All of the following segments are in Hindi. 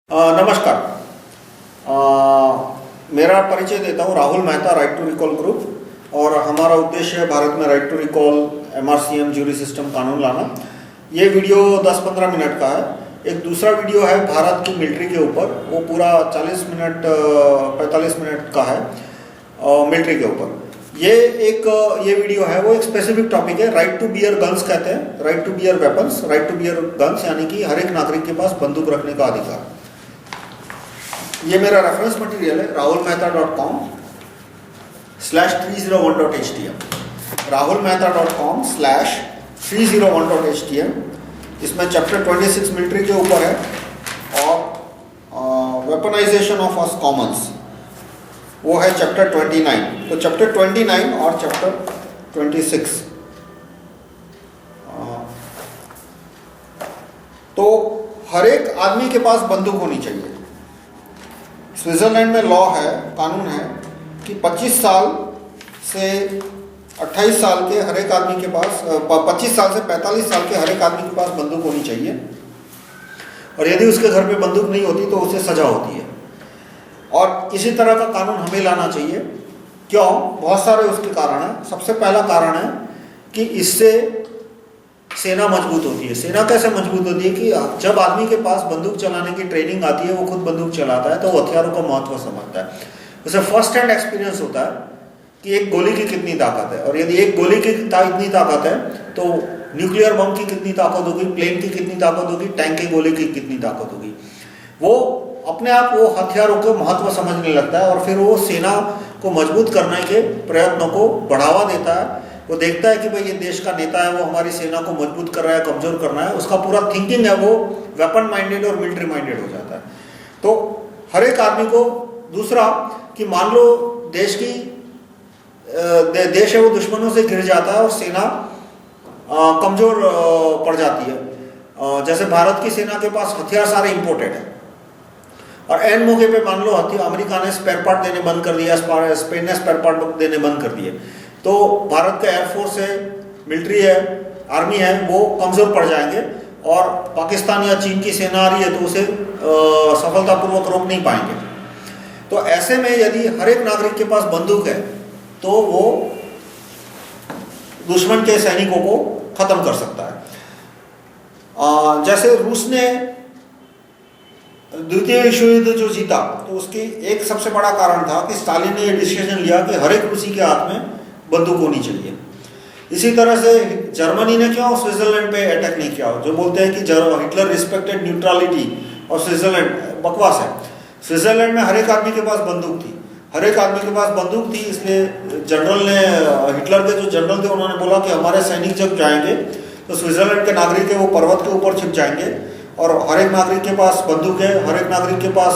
नमस्कार। मेरा परिचय देता हूँ, Rahul Mehta, right to recall group. और हमारा उद्देश्य है भारत में right to recall MRCM jury system कानून लाना। ये वीडियो 10-15 मिनट का है। एक दूसरा वीडियो है भारत की मिलिट्री के ऊपर, वो पूरा 45 मिनट का है मिलिट्री के ऊपर। ये वीडियो है, वो एक स्पेसिफिक टॉपिक है, राइट टू बियर गन्स कहते हैं, right to bear weapons, right to bear guns यानी कि हर एक नागरिक के पास बंदूक रखने का अधिकार। ये मेरा रेफरेंस मटेरियल है, rahulmehta.com/301.htm, rahulmehta.com/301.htm। इसमें चैप्टर 26 मिलिट्री के ऊपर है और वेपनाइजेशन ऑफ अस कॉमन्स वो है चैप्टर 29। तो चैप्टर 29 और चैप्टर 26 तो हर एक आदमी के पास बंदूक होनी चाहिए। स्विट्जरलैंड में लॉ है, कानून है कि 25 साल से 28 साल के हर एक आदमी के पास 25 साल से 45 साल के हर एक आदमी के पास बंदूक होनी चाहिए। और यदि उसके घर पे बंदूक नहीं होती तो उसे सजा होती है। और इसी तरह का कानून हमें लाना चाहिए। क्यों? बहुत सारे उसके कारण हैं। सबसे पहला कारण है कि इससे सेना मजबूत होती है। सेना कैसे मजबूत होती है कि जब आदमी के पास बंदूक चलाने की ट्रेनिंग आती है, वो खुद बंदूक चलाता है, तो वो हथियारों का महत्व समझता है। उसे फर्स्ट हैंड एक्सपीरियंस होता है कि एक गोली की कितनी ताकत है। और यदि एक गोली की इतनी ताकत है तो न्यूक्लियर बम की कितनी ताकत होगी, प्लेन की कितनी ताकत होगी, टैंक की गोली की कितनी ताकत होगी। वो अपने आप वो हथियारों के महत्व समझने लगता है और फिर वो सेना को मजबूत करने के प्रयत्नों को बढ़ावा देता है। वो देखता है कि भाई ये देश का नेता है, वो हमारी सेना को मजबूत कर रहा है, कमजोर करना है। उसका पूरा थिंकिंग है वो वेपन माइंडेड और मिलिट्री माइंडेड हो जाता है। तो हर एक आदमी को दूसरा कि मान लो देश है वो दुश्मनों से घिर जाता है और सेना कमजोर पड़ जाती है। जैसे भारत की सेना के पास हथियार सारे इंपोर्टेड है और एन मौके पे मान लो अमेरिका ने स्पेयर पार्ट देने बंद कर दिया, स्पेन ने स्पेयर पार्ट देने बंद कर दिए, तो भारत का एयरफोर्स है, मिलिट्री है, आर्मी है, वो कमजोर पड़ जाएंगे। और पाकिस्तान या चीन की सेना आ रही है तो उसे सफलतापूर्वक रोक नहीं पाएंगे। तो ऐसे में यदि हर एक नागरिक के पास बंदूक है तो वो दुश्मन के सैनिकों को खत्म कर सकता है। जैसे रूस ने द्वितीय विश्व युद्ध जो जीता, तो उसकी एक सबसे बड़ा कारण था कि स्टालिन ने ये डिसीजन लिया कि हर एक रूसी के हाथ में बंदूक होनी चाहिए। इसी तरह से जर्मनी ने क्यों स्विट्जरलैंड पे अटैक नहीं किया? जो बोलते हैं कि हिटलर रिस्पेक्टेड न्यूट्रलिटी और स्विट्जरलैंड, बकवास है। स्विट्जरलैंड में हर एक आदमी के पास बंदूक थी, हर एक आदमी के पास बंदूक थी। इसलिए जनरल ने, हिटलर के जो जनरल थे, उन्होंने बोला कि हमारे सैनिक जब जाएंगे तो स्विट्जरलैंड के नागरिक है वो पर्वत के ऊपर छिप जाएंगे और हर एक नागरिक के पास बंदूक है, हर एक नागरिक के पास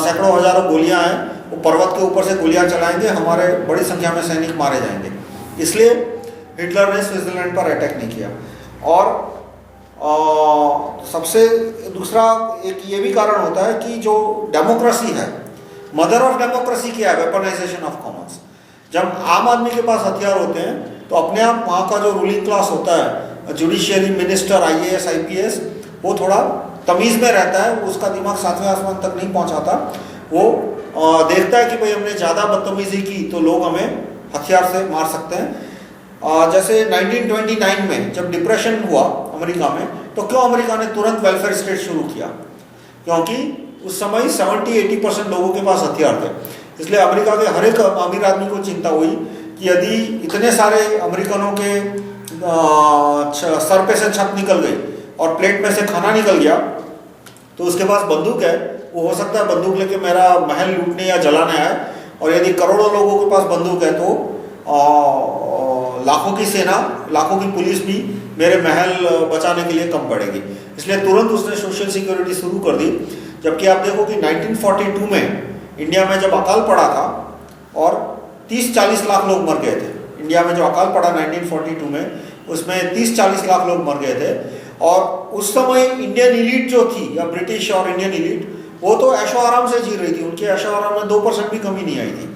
सैकड़ों हजारों गोलियां हैं, वो पर्वत के ऊपर से गोलियां चलाएंगे, हमारे बड़ी संख्या में सैनिक मारे जाएंगे। इसलिए हिटलर ने स्विट्जरलैंड पर अटैक नहीं किया। और सबसे दूसरा एक ये भी कारण होता है कि जो डेमोक्रेसी है, मदर ऑफ डेमोक्रेसी क्या है? Weaponisation of Commons. जब आम आदमी के पास हथियार होते हैं तो अपने आप वहाँ का जो रूलिंग क्लास होता है, जुडिशियरी, मिनिस्टर, IAS, IPS, वो थोड़ा तमीज़ में रहता है। उसका दिमाग 7वें आसमान तक नहीं पहुँचाता। वो देखता है कि भाई हमने ज़्यादा बदतमीजी की तो लोग हमें हथियार से मार सकते हैं। जैसे 1929 में जब डिप्रेशन हुआ अमेरिका में, तो क्यों अमेरिका ने तुरंत वेलफेयर स्टेट शुरू किया? क्योंकि उस समय 70-80% लोगों के पास हथियार थे। इसलिए अमेरिका के हर एक अमीर आदमी को चिंता हुई कि यदि इतने सारे अमेरिकनों के सर पे से छत निकल गई और प्लेट में से खाना निकल गया, तो उसके पास बंदूक है, वो हो सकता है बंदूक लेके मेरा महल लूटने या जलाने आए। और यदि करोड़ों लोगों के पास बंदूक है तो लाखों की सेना, लाखों की पुलिस भी मेरे महल बचाने के लिए कम पड़ेगी। इसलिए तुरंत उसने सोशल सिक्योरिटी शुरू कर दी। जबकि आप देखो कि 1942 में इंडिया में जब अकाल पड़ा था और 30-40 लाख लोग मर गए थे। इंडिया में जो अकाल पड़ा 1942 में, उसमें 30-40 लाख लोग मर गए थे। और उस समय इंडियन इलीट जो थी, या ब्रिटिश और इंडियन इलीट, वो तो ऐशो आराम से जी रही थी। उनके ऐशो आराम में 2% भी कमी नहीं आई थी।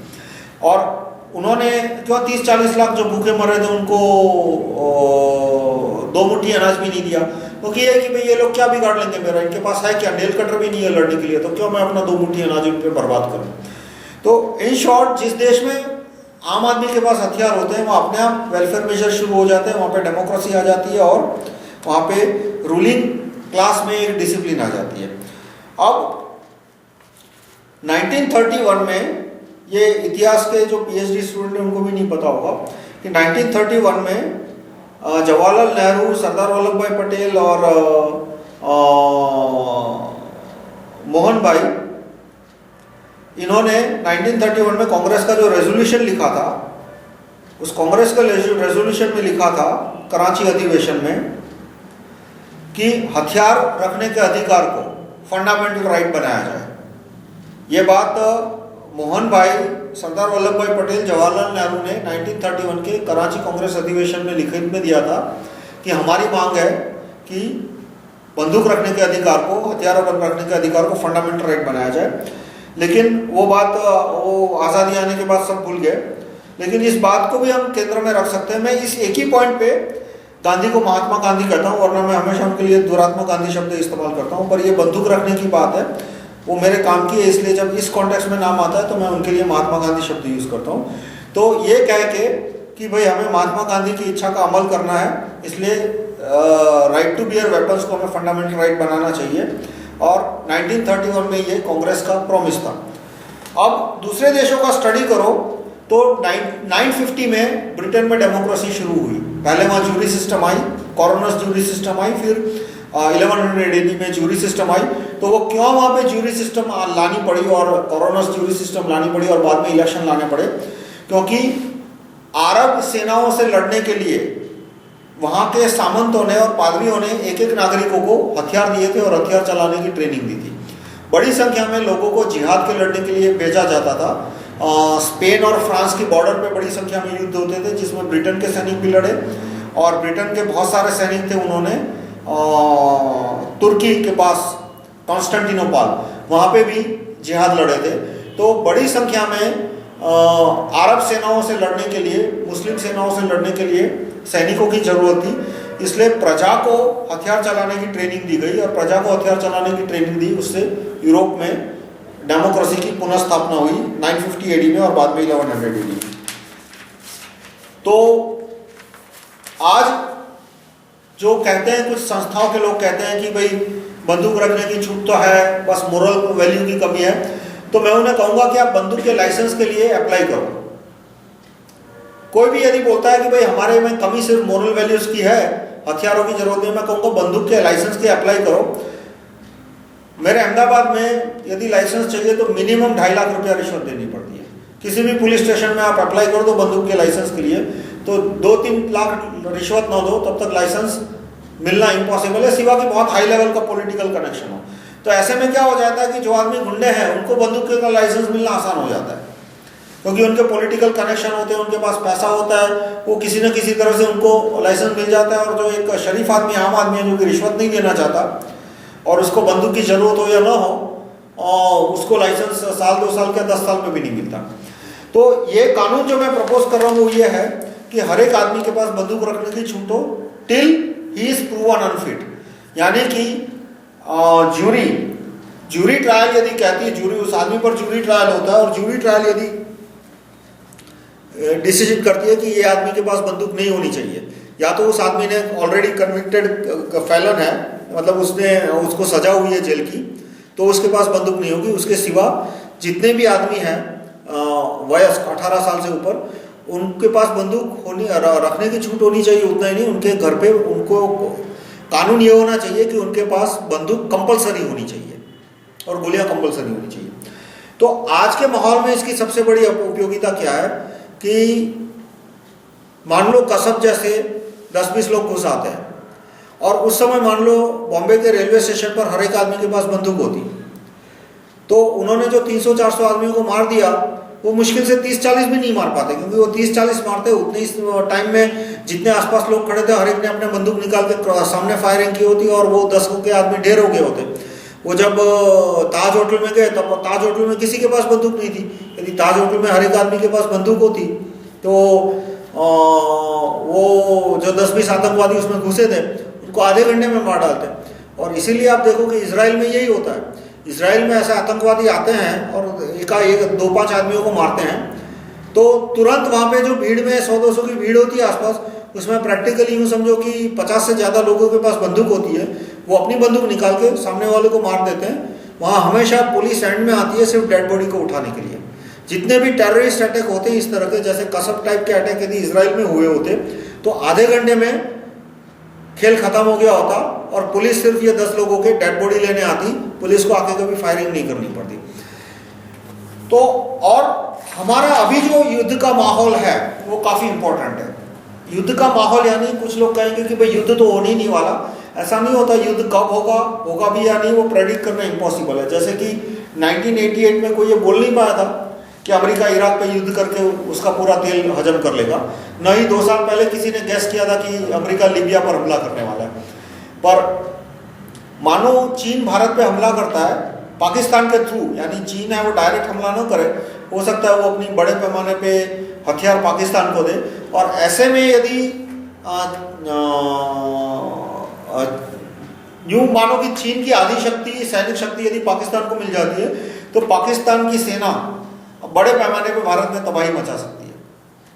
और उन्होंने क्यों 30-40 लाख जो भूखे मर रहे थे उनको 2 मुट्ठी अनाज भी नहीं दिया? क्योंकि ये कि भाई ये लोग क्या बिगाड़ लेंगे मेरा, इनके पास है क्या, नेल कटर भी नहीं है लड़ने के लिए, तो क्यों मैं अपना 2 मुट्ठी अनाज इन पे बर्बाद करूं। तो इन शॉर्ट, जिस देश में आम आदमी के पास हथियार होते हैं वहाँ अपने आप वेलफेयर मेजर शुरू हो जाते हैं, वहाँ पे डेमोक्रेसी आ जाती है और वहाँ पे रूलिंग क्लास में एक डिसिप्लिन आ जाती है। अब 1931 में, ये इतिहास के जो पीएचडी स्टूडेंट हैं उनको भी नहीं पता होगा कि 1931 में जवाहरलाल नेहरू, सरदार वल्लभ भाई पटेल और मोहन भाई, इन्होंने 1931 में कांग्रेस का जो रेजोल्यूशन लिखा था, उस कांग्रेस का रेजोल्यूशन में लिखा था कराची अधिवेशन में कि हथियार रखने के अधिकार को फंडामेंटल राइट बनाया जाए। ये बात मोहन भाई, सरदार वल्लभ भाई पटेल, जवाहरलाल नेहरू ने 1931 के कराची कांग्रेस अधिवेशन में लिखित में दिया था कि हमारी मांग है कि बंदूक रखने के अधिकार को, हथियार रखने के अधिकार को फंडामेंटल राइट बनाया जाए। लेकिन वो बात, वो आज़ादी आने के बाद सब भूल गए। लेकिन इस बात को भी हम केंद्र में रख सकते हैं। मैं इस एक ही पॉइंट पे गांधी को महात्मा गांधी कहता हूँ, वरना मैं हमेशा उनके लिए दुरात्मा गांधी शब्द इस्तेमाल करता हूँ, पर ये बंदूक रखने की बात है, वो मेरे काम की है, इसलिए जब इस कॉन्टेक्स्ट में नाम आता है तो मैं उनके लिए महात्मा गांधी शब्द यूज़ करता हूँ। तो ये कह के कि भाई हमें महात्मा गांधी की इच्छा का अमल करना है, इसलिए राइट टू बियर वेपन्स को हमें फंडामेंटल राइट बनाना चाहिए, और 1931 में ये कांग्रेस का प्रॉमिस था। अब दूसरे देशों का स्टडी करो तो 950 में ब्रिटेन में डेमोक्रेसी शुरू हुई। पहले वहाँ जूरी सिस्टम आई, कॉरोनर्स जूरी सिस्टम आई, फिर 1180 में जूरी सिस्टम आई। तो वो क्यों वहाँ पे जूरी सिस्टम लानी पड़ी और कॉरोनर्स जूरी सिस्टम लानी पड़ी और बाद में इलेक्शन लाने पड़े? क्योंकि अरब सेनाओं से लड़ने के लिए वहाँ के सामंतों ने और पादरियों ने एक एक नागरिकों को हथियार दिए थे और हथियार चलाने की ट्रेनिंग दी थी। बड़ी संख्या में लोगों को जिहाद के लड़ने के लिए भेजा जाता था। स्पेन और फ्रांस की बॉर्डर पे बड़ी संख्या में युद्ध होते थे, जिसमें ब्रिटेन के सैनिक भी लड़े, और ब्रिटेन के बहुत सारे सैनिक थे, उन्होंने तुर्की के पास कॉन्स्टेंटिनोपल, वहाँ पे भी जिहाद लड़े थे। तो बड़ी संख्या में अरब सेनाओं से लड़ने के लिए, मुस्लिम सेनाओं से लड़ने के लिए सैनिकों की जरूरत थी, इसलिए प्रजा को हथियार चलाने की ट्रेनिंग दी गई, और प्रजा को हथियार चलाने की ट्रेनिंग दी, उससे यूरोप में डेमोक्रेसी की पुनः स्थापना हुई 950 एडी में और बाद में 1100 एडी में। तो आज जो कहते हैं, कुछ संस्थाओं के लोग कहते हैं कि भाई बंदूक रखने की छूट तो है, बस मोरल वैल्यू की कमी है, तो मैं उन्हें कहूंगा कि आप बंदूक के लाइसेंस के लिए अप्लाई करो। कोई भी यदि बोलता है कि भाई हमारे में कमी सिर्फ मोरल वैल्यूज की है, हथियारों की जरूरत नहीं, मैं कहूँगा बंदूक के लाइसेंस के अप्लाई करो। मेरे अहमदाबाद में यदि लाइसेंस चाहिए तो मिनिमम 2.5 लाख रुपया रिश्वत देनी पड़ती है। किसी भी पुलिस स्टेशन में आप अप्लाई कर दो बंदूक के लाइसेंस के लिए, तो 2-3 लाख रिश्वत न दो तब तक लाइसेंस मिलना इम्पॉसिबल है, सिवा कि बहुत हाई लेवल का पॉलिटिकल कनेक्शन हो। तो ऐसे में क्या हो जाता है कि जो आदमी गुंडे हैं उनको बंदूक का लाइसेंस मिलना आसान हो जाता है, क्योंकि उनके पॉलिटिकल कनेक्शन होते हैं, उनके पास पैसा होता है, वो किसी न किसी तरह से उनको लाइसेंस मिल जाता है। और जो एक शरीफ आदमी, आम आदमी है, जो कि रिश्वत नहीं देना चाहता और उसको बंदूक की जरूरत हो या ना हो, और उसको लाइसेंस साल 2 साल के 10 साल में भी नहीं मिलता। तो ये कानून जो मैं प्रपोज कर रहा हूँ वो ये है कि हर एक आदमी के पास बंदूक रखने की छूट हो till he is proven unfit. यानी कि जूरी ट्रायल यदि कहती है, जूरी उस आदमी पर जूरी ट्रायल होता है, और जूरी ट्रायल यदि डिसीजन करती है कि ये आदमी के पास बंदूक नहीं होनी चाहिए, या तो उस आदमी ने ऑलरेडी कन्विक्टेड फैलन है, मतलब उसको सजा हुई है जेल की, तो उसके पास बंदूक नहीं होगी। उसके सिवा जितने भी आदमी हैं वयस्क 18 साल से ऊपर, उनके पास बंदूक रखने की छूट होनी चाहिए। उतना ही नहीं, उनके घर पे उनको कानून ये होना चाहिए कि उनके पास बंदूक कंपलसरी होनी चाहिए और गोलियां कंपलसरी होनी चाहिए। तो आज के माहौल में इसकी सबसे बड़ी उपयोगिता क्या है कि मान लो कसब जैसे 10-20 लोग घुस आते हैं, और उस समय मान लो बॉम्बे के रेलवे स्टेशन पर हर एक आदमी के पास बंदूक होती, तो उन्होंने जो 300-400 आदमियों को मार दिया, वो मुश्किल से 30-40 भी नहीं मार पाते, क्योंकि वो 30-40 मारते उतने ही टाइम में जितने आसपास लोग खड़े थे हर एक ने अपने बंदूक निकाल के सामने फायरिंग की होती, और वो 10 के आदमी ढेर हो गए होते। वो जब ताज होटल में गए तब ताज होटल में किसी के पास बंदूक नहीं थी। यदि ताज होटल में हर एक आदमी के पास बंदूक होती तो वो जो 10-20 आतंकवादी उसमें घुसे थे उनको आधे घंटे में मार डालते हैं। और इसीलिए आप देखो कि इजराइल में यही होता है। इजराइल में ऐसे आतंकवादी आते हैं और एक 2-5 आदमियों को मारते हैं, तो तुरंत वहाँ पे जो भीड़ में 100-200 की भीड़ होती है आसपास, उसमें प्रैक्टिकली यूँ समझो कि 50 से ज़्यादा लोगों के पास बंदूक होती है, वो अपनी बंदूक निकाल के सामने वाले को मार देते हैं। वहाँ हमेशा पुलिस एंड में आती है सिर्फ डेड बॉडी को उठाने के लिए। जितने भी टेररिस्ट अटैक होते हैं इस तरह के, जैसे कसब टाइप के अटैक यदि इजराइल में हुए होते तो आधे घंटे में खेल खत्म हो गया होता और पुलिस सिर्फ ये 10 लोगों के डेड बॉडी लेने आती, पुलिस को आके कभी फायरिंग नहीं करनी पड़ती। तो और हमारा अभी जो युद्ध का माहौल है वो काफ़ी इंपॉर्टेंट है। युद्ध का माहौल यानी कुछ लोग कहेंगे कि भाई युद्ध तो होने ही नहीं वाला, ऐसा नहीं होता। युद्ध कब होगा, होगा भी या नहीं, वो प्रेडिक्ट करना इम्पॉसिबल है। जैसे कि 1988 में कोई ये बोल नहीं पाया था कि अमेरिका इराक पे युद्ध करके उसका पूरा तेल हजम कर लेगा, न ही 2 साल पहले किसी ने गैस किया था कि अमेरिका लीबिया पर हमला करने वाला है। पर मानो चीन भारत पे हमला करता है पाकिस्तान के थ्रू, यानी चीन है वो डायरेक्ट हमला न करे, हो सकता है वो अपनी बड़े पैमाने पे हथियार पाकिस्तान को दे। और ऐसे में यदि यूँ मानो कि चीन की आधी शक्ति, सैनिक शक्ति यदि पाकिस्तान को मिल जाती है तो पाकिस्तान की सेना बड़े पैमाने पे भारत में तबाही मचा सकती है।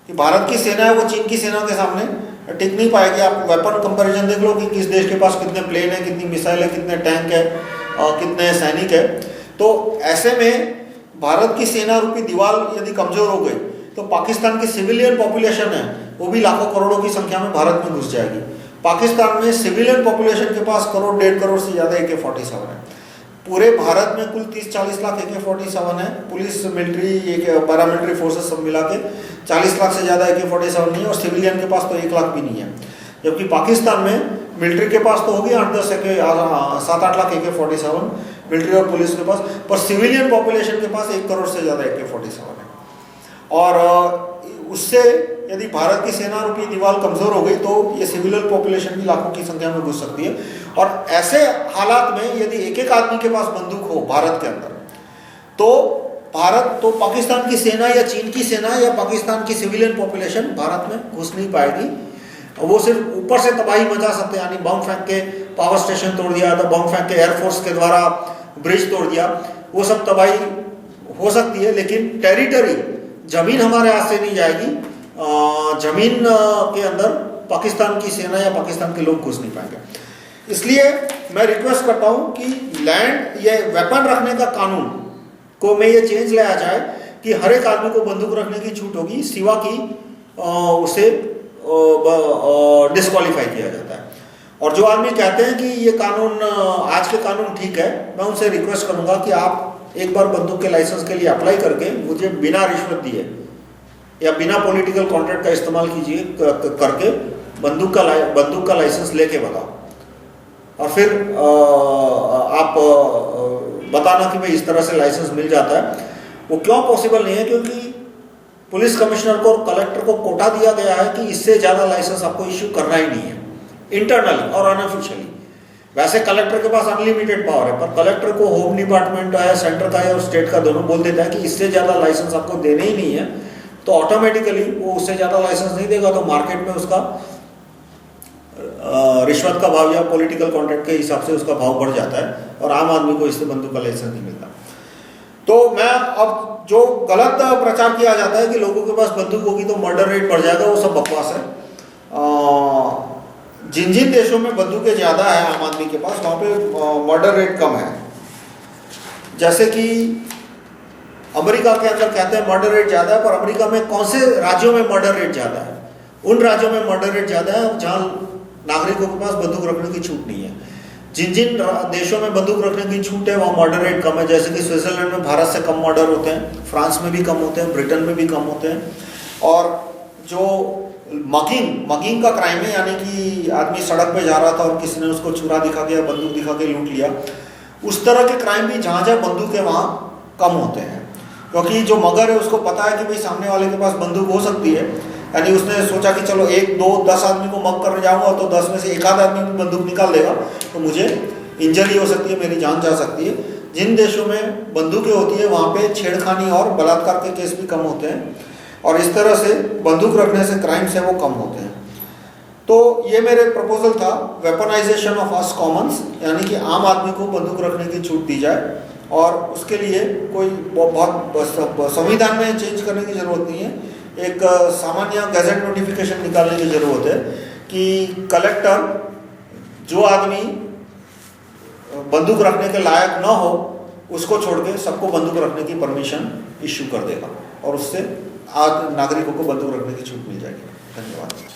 कि भारत की सेना है वो चीन की सेना के सामने टिक नहीं पाएगी। आप वेपन कंपैरिजन देख लो कि किस देश के पास कितने प्लेन है, कितनी मिसाइल है, कितने टैंक है, कितने सैनिक है। तो ऐसे में भारत की सेना रूपी दीवार यदि कमजोर हो गई तो पाकिस्तान की सिविलियन पॉपुलेशन है वो भी लाखों करोड़ों की संख्या में भारत में घुस जाएगी। पाकिस्तान में सिविलियन पॉपुलेशन के पास 1.5 करोड़ से ज़्यादा AK-47 है। पूरे भारत में कुल 30-40 लाख AK-47 है। पुलिस, मिलिट्री, पैरामिलिट्री फोर्सेस सब मिला के 40 लाख से ज़्यादा AK-47 नहीं है, और सिविलियन के पास तो 1 लाख भी नहीं है। जबकि पाकिस्तान में मिलिट्री के पास तो होगी 7-8 लाख AK-47 मिलिट्री और पुलिस के पास, पर सिविलियन पॉपुलेशन के पास 1 करोड़ से ज़्यादा AK-47 है। और उससे यदि भारत की सेना रूपी दीवार कमज़ोर हो गई तो ये सिविलियन पॉपुलेशन भी लाखों की संख्या में घुस सकती है। और ऐसे हालात में यदि एक आदमी के पास बंदूक हो भारत के अंदर, तो पाकिस्तान की सेना या चीन की सेना या पाकिस्तान की सिविलियन पॉपुलेशन भारत में घुस नहीं पाएगी। वो सिर्फ ऊपर से तबाही मचा सकते हैं, यानी बम फेंक के पावर स्टेशन तोड़ दिया, तो बम फेंक के एयरफोर्स के द्वारा ब्रिज तोड़ दिया, वो सब तबाही हो सकती है। लेकिन टेरिटरी, जमीन हमारे हाथ से नहीं जाएगी। जमीन के अंदर पाकिस्तान की सेना या पाकिस्तान के लोग घुस नहीं पाएंगे। इसलिए मैं रिक्वेस्ट करता हूँ कि लैंड या वेपन रखने का कानून को में ये चेंज लाया जाए कि हर एक आदमी को बंदूक रखने की छूट होगी, सिवा कि उसे डिस्क्वालीफाई किया जाता है। और जो आदमी कहते हैं कि ये कानून, आज के कानून ठीक है, मैं उनसे रिक्वेस्ट करूंगा कि आप एक बार बंदूक के लाइसेंस के लिए अप्लाई करके मुझे बिना रिश्वत दिए या बिना पॉलिटिकल कॉन्ट्रैक्ट का इस्तेमाल कीजिए, करके बंदूक का लाइसेंस लेके बताओ, और फिर आप बताना कि भाई इस तरह से लाइसेंस मिल जाता है। वो क्यों पॉसिबल नहीं है? क्योंकि पुलिस कमिश्नर को और कलेक्टर को कोटा दिया गया है कि इससे ज़्यादा लाइसेंस आपको इश्यू करना ही नहीं है, इंटरनली और अनऑफिशियली। वैसे कलेक्टर के पास अनलिमिटेड पावर है, पर कलेक्टर को होम डिपार्टमेंट है, सेंटर का है और स्टेट का, दोनों बोल देता है कि इससे ज़्यादा लाइसेंस आपको देने ही नहीं है। तो ऑटोमेटिकली वो उससे ज़्यादा लाइसेंस नहीं देगा, तो मार्केट में उसका रिश्वत का भाव या पॉलिटिकल कॉन्ट्रैक्ट के हिसाब से उसका भाव बढ़ जाता है और आम आदमी को इससे बंदूक का लाइसेंस नहीं मिलता। तो मैं अब जो गलत प्रचार किया जाता है कि लोगों के पास बंदूक होगी तो मर्डर रेट बढ़ जाएगा, वो सब बकवास है। जिन जिन देशों में बंदूकें ज़्यादा है आम आदमी के पास, वहाँ पे मर्डर रेट कम है। जैसे कि अमेरिका के अंदर कहते हैं मर्डर रेट ज़्यादा है, पर अमेरिका में कौन से राज्यों में मर्डर रेट ज़्यादा है? उन राज्यों में मर्डर रेट ज़्यादा है जहाँ नागरिकों के पास बंदूक रखने की छूट नहीं है। जिन जिन देशों में बंदूक रखने की छूट है वहाँ मर्डर रेट कम है। जैसे कि स्विट्जरलैंड में भारत से कम मर्डर होते हैं, फ्रांस में भी कम होते हैं, ब्रिटेन में भी कम होते हैं। और जो मगिंग का क्राइम है, यानी कि आदमी सड़क पे जा रहा था और किसी ने उसको छुरा दिखा के या बंदूक दिखा के लूट लिया, उस तरह के क्राइम भी जहाँ जहाँ बंदूक है वहाँ कम होते हैं। क्योंकि जो मगर है उसको पता है कि भाई सामने वाले के पास बंदूक हो सकती है, यानी उसने सोचा कि चलो 1, 2, 10 आदमी को मग करने जाऊंगा तो 10 में से एक आध आदमी बंदूक निकाल देगा तो मुझे इंजरी हो सकती है, मेरी जान जा सकती है। जिन देशों में बंदूकें होती है वहाँ पे छेड़खानी और बलात्कार के केस भी कम होते हैं, और इस तरह से बंदूक रखने से क्राइम्स है वो कम होते हैं। तो ये मेरे प्रपोजल था, वेपनाइजेशन ऑफ अस कॉमन्स, यानी कि आम आदमी को बंदूक रखने की छूट दी जाए, और उसके लिए कोई बहुत संविधान में चेंज करने की ज़रूरत नहीं है। एक सामान्य गैजेट नोटिफिकेशन निकालने की ज़रूरत है कि कलेक्टर जो आदमी बंदूक रखने के लायक न हो उसको छोड़ के सबको बंदूक रखने की परमिशन इश्यू कर देगा, और उससे नागरिकों को बंदूक रखने की छूट मिल जाएगी। धन्यवाद।